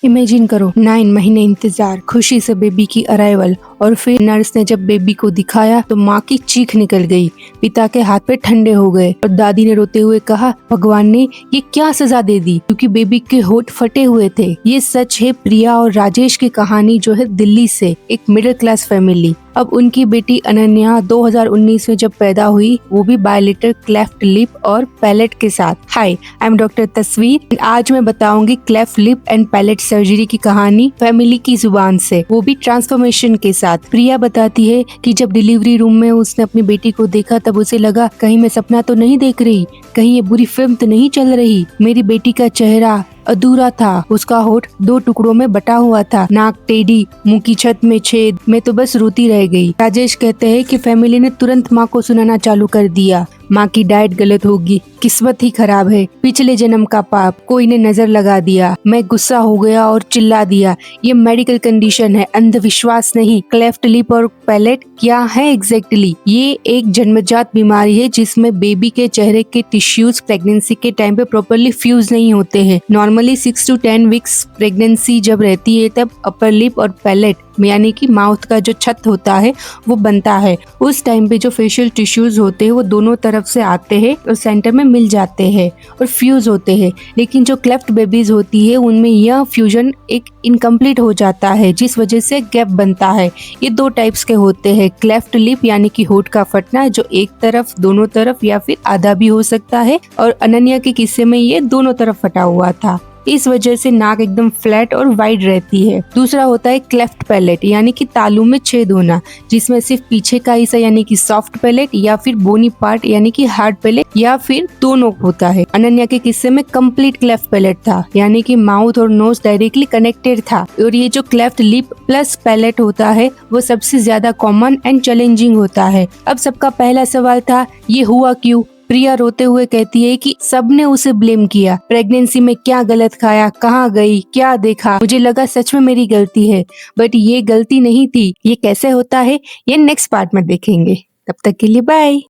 Imagine करो 9 महीने इंतजार, खुशी से बेबी की अराइवल और फिर नर्स ने जब बेबी को दिखाया तो माँ की चीख निकल गई। पिता के हाथ पे ठंडे हो गए और दादी ने रोते हुए कहा, भगवान ने ये क्या सजा दे दी, क्योंकि बेबी के होठ फटे हुए थे। ये सच है प्रिया और राजेश की कहानी, जो है दिल्ली से एक मिडिल क्लास फैमिली। अब उनकी बेटी अनन्या 2019 में जब पैदा हुई, वो भी बायलेटरल क्लेफ्ट लिप और पैलेट के साथ। हाय, आई एम डॉक्टर तस्वीर। आज मैं बताऊंगी cleft lip and palate surgery की कहानी फैमिली की जुबान से, वो भी ट्रांसफॉर्मेशन के साथ। प्रिया बताती है कि जब डिलीवरी रूम में उसने अपनी बेटी को देखा तब उसे लगा, कहीं मैं सपना तो नहीं देख रही, कहीं ये बुरी फिल्म तो नहीं चल रही। मेरी बेटी का चेहरा अधूरा था, उसका होठ 2 टुकड़ों में बटा हुआ था, नाक टेढ़ी, मुंह की छत में छेद। मैं तो बस रोती रह गई। राजेश कहते हैं कि फैमिली ने तुरंत माँ को सुनाना चालू कर दिया। माँ की डाइट गलत होगी, किस्मत ही खराब है, पिछले जन्म का पाप, कोई ने नजर लगा दिया। मैं गुस्सा हो गया और चिल्ला दिया, ये मेडिकल कंडीशन है, अंधविश्वास नहीं। क्लेफ्ट लिप और पैलेट क्या है एग्जैक्टली? ये एक जन्मजात बीमारी है जिसमें बेबी के चेहरे के टिश्यूज प्रेगनेंसी के टाइम पे प्रॉपरली फ्यूज नहीं होते हैं। नॉर्मली 6 to 10 वीक्स प्रेगनेंसी जब रहती है तब अपर लिप और पैलेट यानी कि माउथ का जो छत होता है वो बनता है। उस टाइम पे जो फेशियल टिश्यूज होते हैं वो दोनों तरफ से आते हैं और सेंटर में मिल जाते हैं और फ्यूज होते हैं। लेकिन जो क्लेफ्ट बेबीज होती है उनमें यह फ्यूजन एक इनकम्प्लीट हो जाता है, जिस वजह से गैप बनता है। ये 2 टाइप्स के होते हैं, क्लेफ्ट लिप यानी कि होठ का फटना जो एक तरफ, दोनों तरफ या फिर आधा भी हो सकता है, और अनन्या के किस्से में ये दोनों तरफ फटा हुआ था। इस वजह से नाक एकदम फ्लैट और वाइड रहती है। दूसरा होता है क्लेफ्ट पैलेट यानी कि तालू में छेद होना, जिसमें सिर्फ पीछे का हिस्सा यानी कि सॉफ्ट पैलेट या फिर बोनी पार्ट यानी कि हार्ड पैलेट या फिर दोनों होता है। अनन्या के किस्से में कंप्लीट क्लेफ्ट पैलेट था, यानी कि माउथ और नोज डायरेक्टली कनेक्टेड था। और ये जो क्लेफ्ट लिप प्लस पैलेट होता है वो सबसे ज्यादा कॉमन एंड चैलेंजिंग होता है। अब सबका पहला सवाल था, ये हुआ क्यों? प्रिया रोते हुए कहती है कि सबने उसे ब्लेम किया, प्रेगनेंसी में क्या गलत खाया, कहाँ गई, क्या देखा, मुझे लगा सच में मेरी गलती है, बट ये गलती नहीं थी। ये कैसे होता है ये नेक्स्ट पार्ट में देखेंगे। तब तक के लिए बाय।